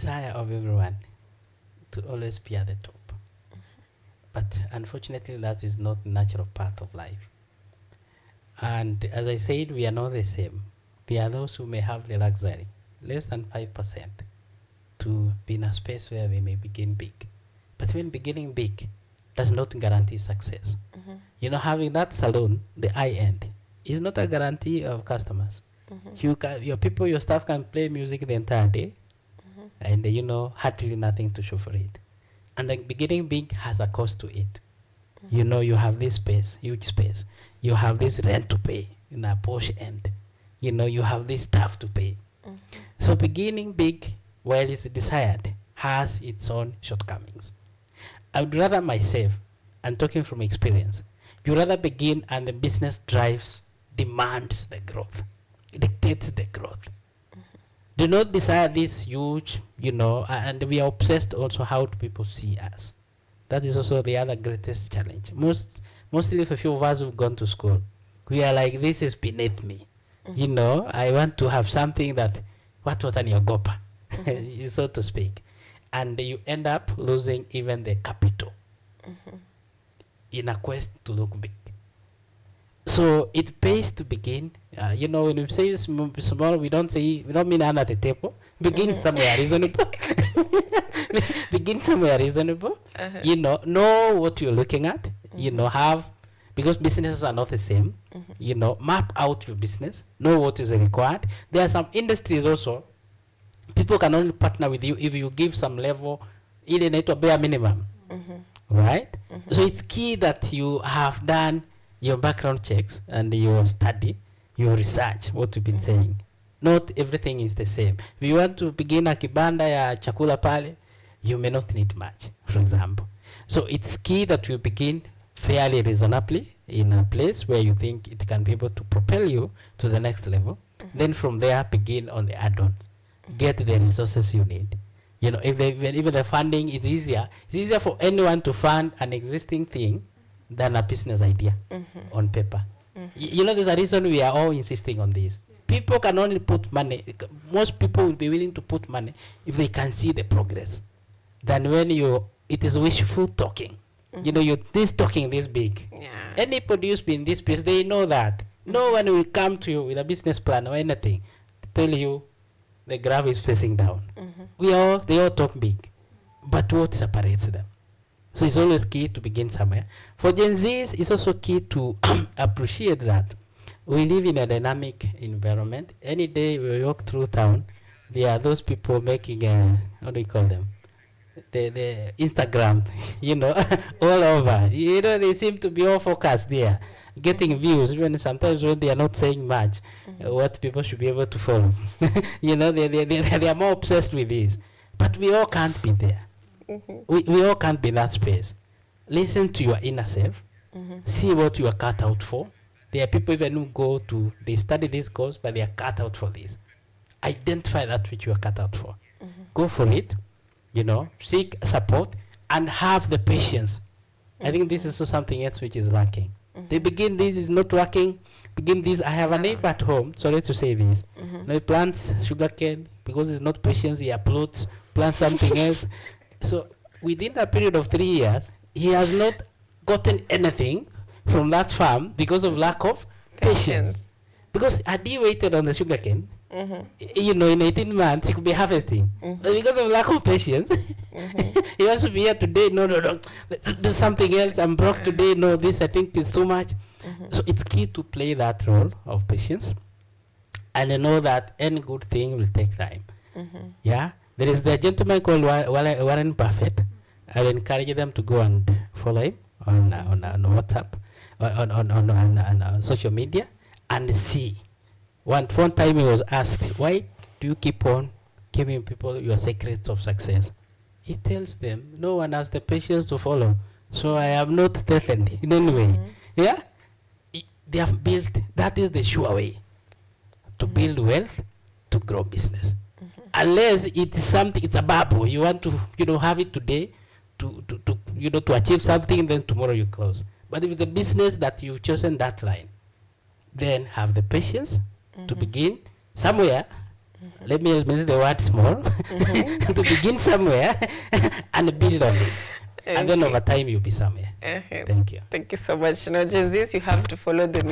desire of everyone to always be at the top. But unfortunately, that is not the natural path of life. And as I said, we are not the same. There are those who may have the luxury, less than 5%, to be in a space where they may begin big. But even beginning big does not guarantee success. You know, having that salon, the high end, is not a guarantee of customers. Your people, your staff can play music the entire day, and you know, hardly nothing to show for it. And like beginning big has a cost to it. You know, you have this space, huge space. You have this rent to pay in a posh end. You know, you have this stuff to pay. So beginning big, while it's desired, has its own shortcomings. I would rather myself, and talking from experience, you rather begin and the business drives, demands the growth, dictates the growth. Do not desire this huge, you know, and we are obsessed also how do people see us. That is also the other greatest challenge. Mostly for a few of us who've gone to school, we are like, this is beneath me. You know, I want to have something that, what on your gopa, so to speak. And you end up losing even the capital in a quest to look big. So it pays to begin. You know, when we say small, we don't mean under the table. Begin somewhere reasonable. Begin somewhere reasonable. You know what you're looking at. You know, because businesses are not the same. You know, map out your business. Know what is required. There are some industries also. People can only partner with you if you give some level, even at a bare minimum. Right? So it's key that you have done your background checks and your study, your research, what you've been saying. Not everything is the same. If you want to begin a kibanda ya chakula pale, you may not need much, for example. So it's key that you begin fairly reasonably in a place where you think it can be able to propel you to the next level. Then from there, begin on the add-ons. Get the resources you need. You know, even the funding is easier. It's easier for anyone to fund an existing thing than a business idea on paper. You know, there's a reason we are all insisting on this. People can only put money. Most people will be willing to put money if they can see the progress. Than when it is wishful talking. You know, you're this talking this big. Any produce in this place, they know that. No one will come to you with a business plan or anything to tell you the graph is facing down. They all talk big. But what separates them? So it's always key to begin somewhere. For Gen Zs, it's also key to appreciate that we live in a dynamic environment. Any day we walk through town, there are those people making what do you call them? The Instagram, you know, all over. You know, they seem to be all focused there, getting views, even sometimes when they are not saying much, what people should be able to follow. You know, they are more obsessed with this. But we all can't be there. We all can't be in that space. Listen to your inner self. See what you are cut out for. There are people even who they study this course, but they are cut out for this. Identify that which you are cut out for. Go for it. You know, seek support and have the patience. I think this is also something else which is lacking. They begin, this is not working. Begin this. I have a neighbor at home. Sorry to say this. He plants sugarcane because he's not patient. He uploads, plants something else. So within a period of 3 years, he has not gotten anything from that farm because of lack of patience. Because had he waited on the sugarcane, you know, in 18 months, he could be harvesting. But because of lack of patience, he wants to be here today. No. Let's do something else. I'm broke today. No, this I think is too much. So it's key to play that role of patience and know that any good thing will take time. Yeah. There is the gentleman called Warren Buffett. I will encourage them to go and follow him on WhatsApp, on social media, and see. One time he was asked, why do you keep on giving people your secrets of success? He tells them, no one has the patience to follow, so I am not threatened in any way. Yeah? They have built, that is the sure way to build wealth, to grow business. Unless it is something, it's a bubble. You want to, you know, have it today to achieve something, then tomorrow you close. But if the business that you've chosen that line, then have the patience to begin somewhere Let me eliminate the word small to begin somewhere and build on it. Okay. And then over time you'll be somewhere. Thank you. Thank you so much. Now, just this, you have to follow the